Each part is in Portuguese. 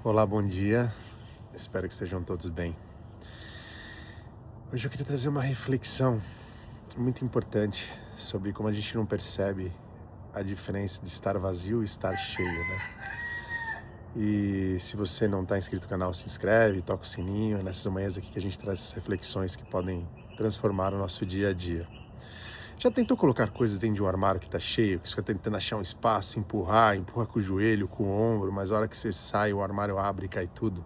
Olá, bom dia. Espero que estejam todos bem. Hoje eu queria trazer uma reflexão muito importante sobre como a gente não percebe a diferença de estar vazio e estar cheio, né? E se você não está inscrito no canal, se inscreve, toca o sininho. É nessas manhãs aqui que a gente traz essas reflexões que podem transformar o nosso dia a dia. Já tentou colocar coisas dentro de um armário que está cheio, que você está tentando achar um espaço, empurra com o joelho, com o ombro, mas a hora que você sai, o armário abre e cai tudo?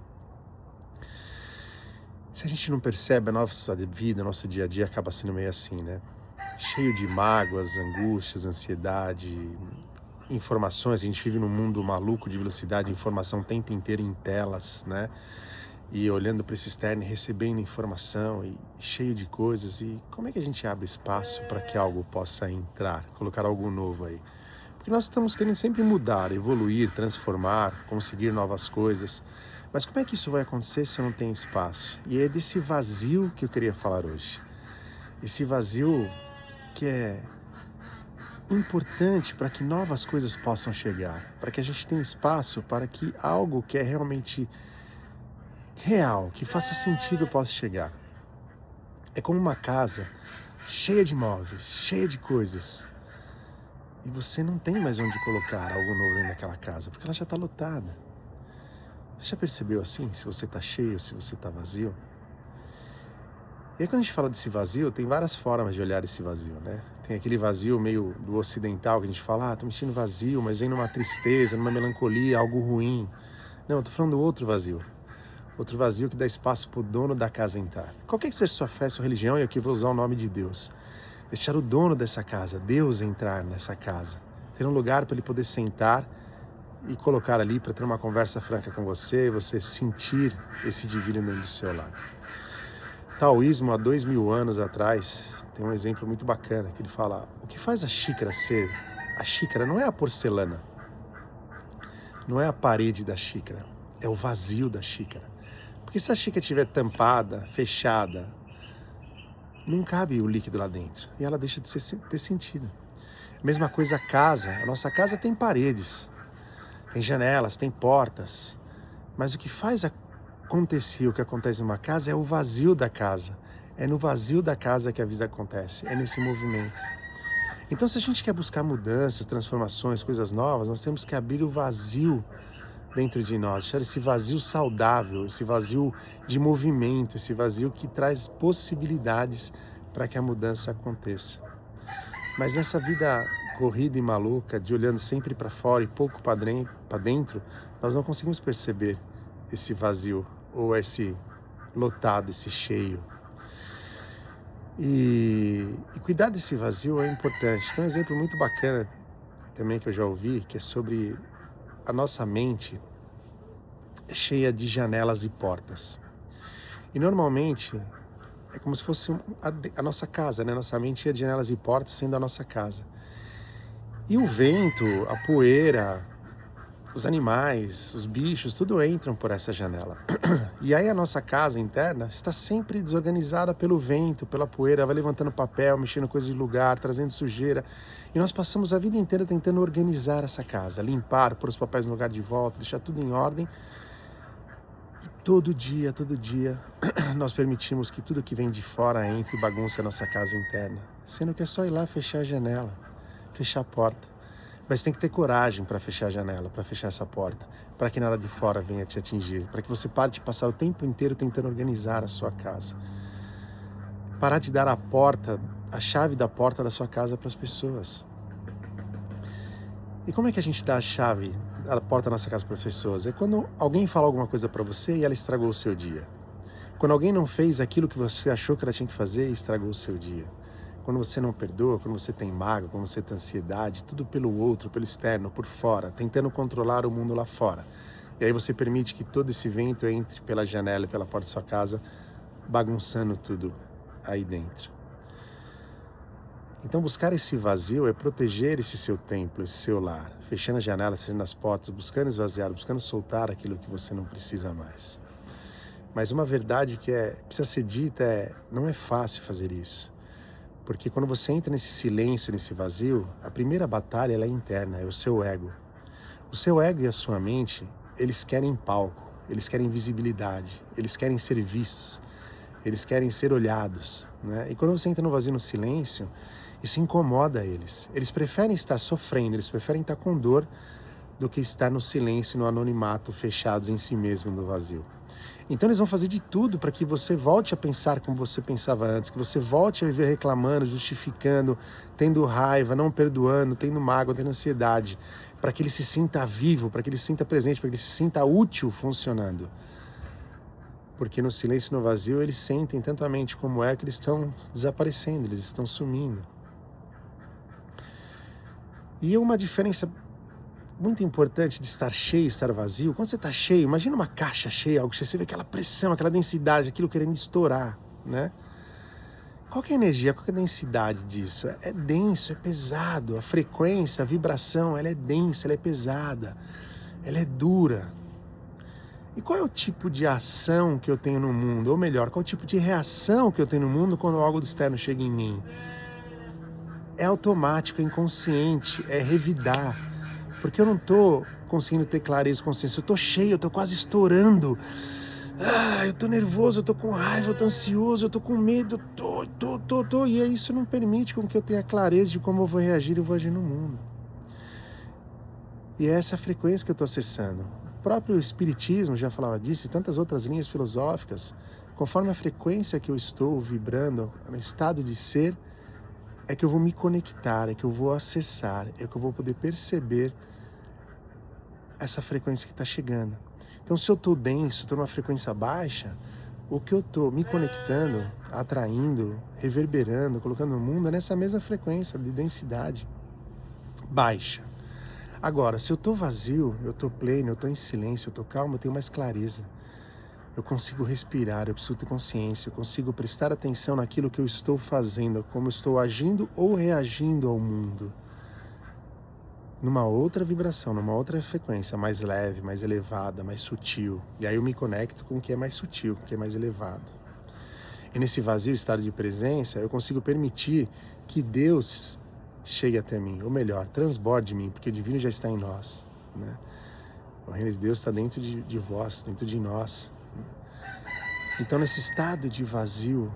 Se a gente não percebe, a nossa vida, nosso dia a dia acaba sendo meio assim, né? Cheio de mágoas, angústias, ansiedade, informações. A gente vive num mundo maluco de velocidade, informação o tempo inteiro em telas, né? E olhando para esse externo e recebendo informação e cheio de coisas. E como é que a gente abre espaço para que algo possa entrar, colocar algo novo aí? Porque nós estamos querendo sempre mudar, evoluir, transformar, conseguir novas coisas. Mas como é que isso vai acontecer se eu não tenho espaço? E é desse vazio que eu queria falar hoje. Esse vazio que é importante para que novas coisas possam chegar, para que a gente tenha espaço para que algo que é realmente real, que faça sentido possa chegar. É como uma casa cheia de móveis, cheia de coisas. E você não tem mais onde colocar algo novo dentro daquela casa, porque ela já está lotada. Você já percebeu assim, se você está cheio, se você está vazio? E aí quando a gente fala desse vazio, tem várias formas de olhar esse vazio, né? Tem aquele vazio meio do ocidental que a gente fala, tô me sentindo vazio, mas vem numa tristeza, numa melancolia, algo ruim. Não, eu tô falando do outro vazio. Outro vazio que dá espaço pro dono da casa entrar. Qualquer que seja sua fé, sua religião, e aqui eu vou usar o nome de Deus. Deixar o dono dessa casa, Deus entrar nessa casa. Ter um lugar para ele poder sentar e colocar ali para ter uma conversa franca com você, você sentir esse divino dentro do seu lar. Taoísmo, há 2000 anos atrás, tem um exemplo muito bacana, que ele fala, o que faz a xícara ser a xícara não é a porcelana, não é a parede da xícara, é o vazio da xícara. Porque se a xícara estiver tampada, fechada, não cabe o líquido lá dentro, e ela deixa de ter sentido. Mesma coisa a casa, a nossa casa tem paredes, tem janelas, tem portas, mas o que faz acontecer, o que acontece numa casa é o vazio da casa. É no vazio da casa que a vida acontece, é nesse movimento. Então se a gente quer buscar mudanças, transformações, coisas novas, nós temos que abrir o vazio dentro de nós, deixar esse vazio saudável, esse vazio de movimento, esse vazio que traz possibilidades para que a mudança aconteça. Mas nessa vida corrida e maluca, de olhando sempre para fora e pouco para dentro, nós não conseguimos perceber esse vazio ou esse lotado, esse cheio. E cuidar desse vazio é importante. Tem um exemplo muito bacana também que eu já ouvi, que é sobre a nossa mente cheia de janelas e portas. E normalmente é como se fosse a nossa casa, né? Nossa mente cheia de janelas e portas sendo a nossa casa. E o vento, a poeira, os animais, os bichos, tudo entram por essa janela. E aí a nossa casa interna está sempre desorganizada pelo vento, pela poeira, vai levantando papel, mexendo coisas de lugar, trazendo sujeira. E nós passamos a vida inteira tentando organizar essa casa, limpar, pôr os papéis no lugar de volta, deixar tudo em ordem. E todo dia, nós permitimos que tudo que vem de fora entre e bagunce a nossa casa interna. Sendo que é só ir lá fechar a janela, fechar a porta. Mas tem que ter coragem para fechar a janela, para fechar essa porta, para que nada de fora venha te atingir, para que você pare de passar o tempo inteiro tentando organizar a sua casa. Parar de dar a chave da porta da sua casa para as pessoas. E como é que a gente dá a chave da porta da nossa casa para as pessoas? É quando alguém fala alguma coisa para você e ela estragou o seu dia. Quando alguém não fez aquilo que você achou que ela tinha que fazer e estragou o seu dia. Quando você não perdoa, quando você tem mágoa, quando você tem ansiedade, tudo pelo outro, pelo externo, por fora, tentando controlar o mundo lá fora. E aí você permite que todo esse vento entre pela janela e pela porta da sua casa, bagunçando tudo aí dentro. Então buscar esse vazio é proteger esse seu templo, esse seu lar, fechando as janelas, fechando as portas, buscando esvaziar, buscando soltar aquilo que você não precisa mais. Mas uma verdade que precisa ser dita não é fácil fazer isso. Porque quando você entra nesse silêncio, nesse vazio, a primeira batalha ela é interna, é o seu ego. O seu ego e a sua mente, eles querem palco, eles querem visibilidade, eles querem ser vistos, eles querem ser olhados, né? E quando você entra no vazio, no silêncio, isso incomoda eles. Eles preferem estar sofrendo, eles preferem estar com dor do que estar no silêncio, no anonimato, fechados em si mesmo no vazio. Então eles vão fazer de tudo para que você volte a pensar como você pensava antes, que você volte a viver reclamando, justificando, tendo raiva, não perdoando, tendo mágoa, tendo ansiedade, para que ele se sinta vivo, para que ele se sinta presente, para que ele se sinta útil funcionando. Porque no silêncio e no vazio eles sentem tanto a mente como é que eles estão desaparecendo, eles estão sumindo. E uma diferença muito importante de estar cheio e estar vazio, quando você está cheio, imagina uma caixa cheia, algo cheio, você vê aquela pressão, aquela densidade, aquilo querendo estourar, né? Qual que é a energia, qual que é a densidade disso? É denso, é pesado, a frequência, a vibração, ela é densa, ela é pesada, ela é dura. E qual é o tipo de ação que eu tenho no mundo? Ou melhor, qual é o tipo de reação que eu tenho no mundo quando algo do externo chega em mim? É automático, é inconsciente, é revidar. Porque eu não estou conseguindo ter clareza e consciência. Eu estou cheio, eu estou quase estourando. Eu estou nervoso, eu estou com raiva, eu estou ansioso, eu estou com medo, tô. E isso não permite com que eu tenha clareza de como eu vou reagir e vou agir no mundo. E é essa frequência que eu estou acessando. O próprio Espiritismo já falava disso e tantas outras linhas filosóficas. Conforme a frequência que eu estou vibrando, no estado de ser, é que eu vou me conectar, é que eu vou acessar, é que eu vou poder perceber essa frequência que está chegando. Então, se eu estou denso, estou numa frequência baixa, o que eu estou me conectando, atraindo, reverberando, colocando no mundo é nessa mesma frequência de densidade baixa. Agora, se eu estou vazio, eu estou pleno, eu estou em silêncio, eu estou calmo, eu tenho mais clareza. Eu consigo respirar, eu preciso ter consciência, eu consigo prestar atenção naquilo que eu estou fazendo, como eu estou agindo ou reagindo ao mundo. Numa outra vibração, numa outra frequência, mais leve, mais elevada, mais sutil. E aí eu me conecto com o que é mais sutil, com o que é mais elevado. E nesse vazio estado de presença, eu consigo permitir que Deus chegue até mim, ou melhor, transborde mim, porque o divino já está em nós, né? O reino de Deus está dentro de vós, dentro de nós. Então, nesse estado de vazio,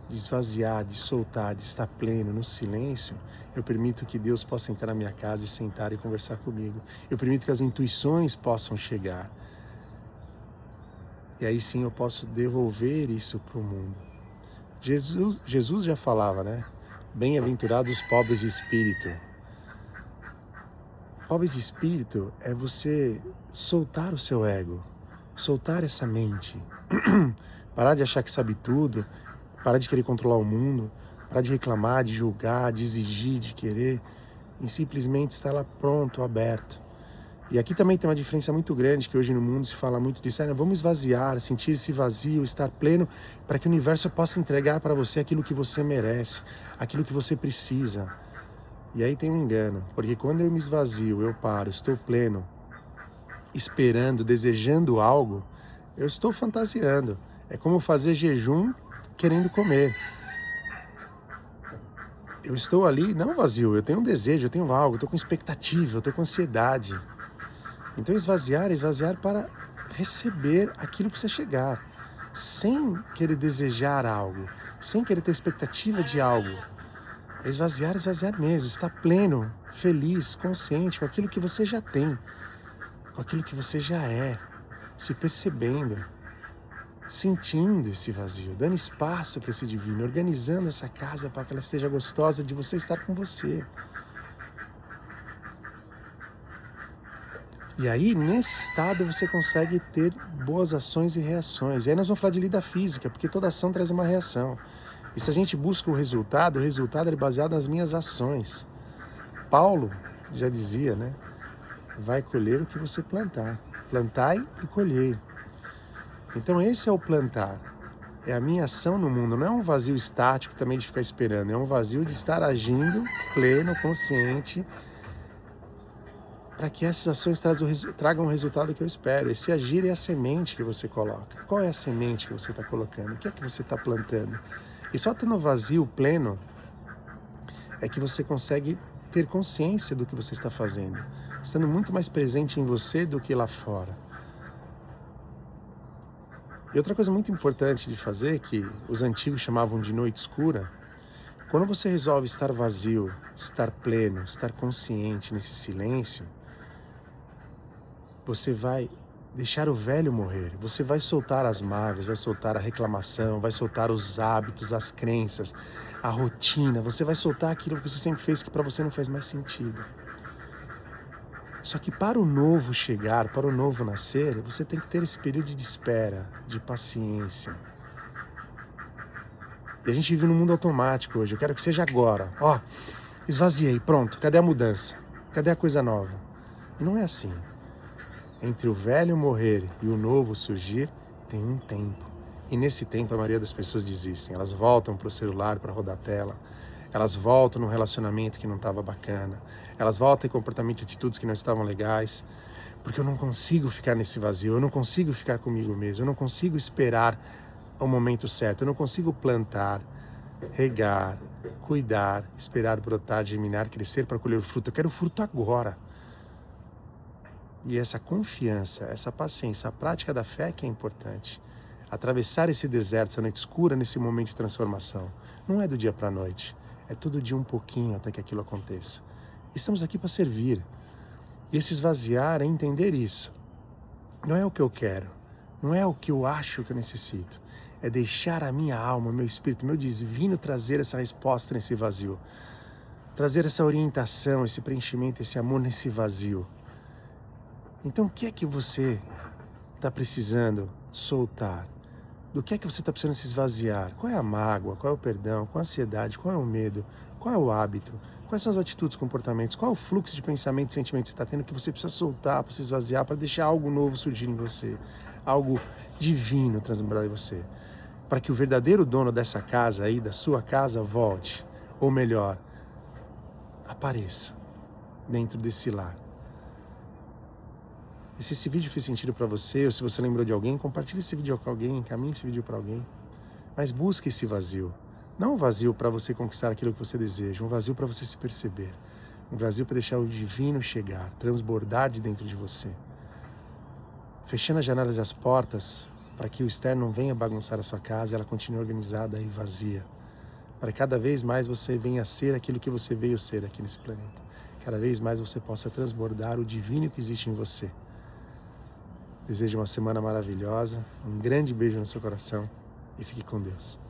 de esvaziar, de soltar, de estar pleno, no silêncio, eu permito que Deus possa entrar na minha casa e sentar e conversar comigo. Eu permito que as intuições possam chegar. E aí sim eu posso devolver isso para o mundo. Jesus já falava, né? Bem-aventurados os pobres de espírito. Pobre de espírito é você soltar o seu ego, soltar essa mente, parar de achar que sabe tudo, parar de querer controlar o mundo, parar de reclamar, de julgar, de exigir, de querer, e simplesmente estar lá pronto, aberto. E aqui também tem uma diferença muito grande, que hoje no mundo se fala muito disso, vamos esvaziar, sentir esse vazio, estar pleno, para que o universo possa entregar para você aquilo que você merece, aquilo que você precisa. E aí tem um engano, porque quando eu me esvazio, eu paro, estou pleno, esperando, desejando algo, eu estou fantasiando. É como fazer jejum querendo comer. Eu estou ali, não vazio, eu tenho um desejo, eu tenho algo, eu estou com expectativa, eu estou com ansiedade. Então esvaziar para receber aquilo que você chegar, sem querer desejar algo, sem querer ter expectativa de algo. É esvaziar mesmo, estar pleno, feliz, consciente com aquilo que você já tem, com aquilo que você já é, se percebendo, sentindo esse vazio, dando espaço para esse divino, organizando essa casa para que ela esteja gostosa de você estar com você. E aí, nesse estado, você consegue ter boas ações e reações. E aí nós vamos falar de lei da física, porque toda ação traz uma reação. E se a gente busca o resultado é baseado nas minhas ações. Paulo já dizia, né? Vai colher o que você plantar. Plantai e colhei. Então esse é o plantar. É a minha ação no mundo. Não é um vazio estático também de ficar esperando. É um vazio de estar agindo pleno, consciente, para que essas ações tragam o resultado que eu espero. Esse agir é a semente que você coloca. Qual é a semente que você está colocando? O que é que você está plantando? E só estando vazio, pleno, é que você consegue ter consciência do que você está fazendo, estando muito mais presente em você do que lá fora. E outra coisa muito importante de fazer, que os antigos chamavam de noite escura, quando você resolve estar vazio, estar pleno, estar consciente nesse silêncio, você vai deixar o velho morrer, você vai soltar as mágoas, vai soltar a reclamação, vai soltar os hábitos, as crenças, a rotina, você vai soltar aquilo que você sempre fez que para você não faz mais sentido. Só que para o novo chegar, para o novo nascer, você tem que ter esse período de espera, de paciência. E a gente vive num mundo automático hoje, eu quero que seja agora. Ó, esvaziei, pronto, cadê a mudança? Cadê a coisa nova? E não é assim. Entre o velho morrer e o novo surgir, tem um tempo. E nesse tempo a maioria das pessoas desistem. Elas voltam para o celular para rodar a tela. Elas voltam num relacionamento que não estava bacana. Elas voltam em comportamento e atitudes que não estavam legais. Porque eu não consigo ficar nesse vazio. Eu não consigo ficar comigo mesmo. Eu não consigo esperar o momento certo. Eu não consigo plantar, regar, cuidar, esperar brotar, germinar, crescer para colher o fruto. Eu quero o fruto agora. E essa confiança, essa paciência, a prática da fé que é importante. Atravessar esse deserto, essa noite escura, nesse momento de transformação. Não é do dia para a noite. É todo dia um pouquinho até que aquilo aconteça. Estamos aqui para servir. E esse esvaziar é entender isso. Não é o que eu quero. Não é o que eu acho que eu necessito. É deixar a minha alma, meu espírito, meu divino trazer essa resposta nesse vazio. Trazer essa orientação, esse preenchimento, esse amor nesse vazio. Então, o que é que você está precisando soltar? Do que é que você está precisando se esvaziar? Qual é a mágoa? Qual é o perdão? Qual é a ansiedade? Qual é o medo? Qual é o hábito? Quais são as atitudes, comportamentos? Qual é o fluxo de pensamento e sentimento que você está tendo que você precisa soltar para se esvaziar, para deixar algo novo surgir em você? Algo divino transbordar em você? Para que o verdadeiro dono dessa casa aí, da sua casa, volte. Ou melhor, apareça dentro desse lar. E se esse vídeo fez sentido para você, ou se você lembrou de alguém, compartilhe esse vídeo com alguém, encaminhe esse vídeo para alguém. Mas busque esse vazio. Não um vazio para você conquistar aquilo que você deseja, um vazio para você se perceber. Um vazio para deixar o divino chegar, transbordar de dentro de você. Fechando as janelas e as portas, para que o externo não venha bagunçar a sua casa, ela continue organizada e vazia. Para que cada vez mais você venha ser aquilo que você veio ser aqui nesse planeta. Cada vez mais você possa transbordar o divino que existe em você. Desejo uma semana maravilhosa, um grande beijo no seu coração e fique com Deus.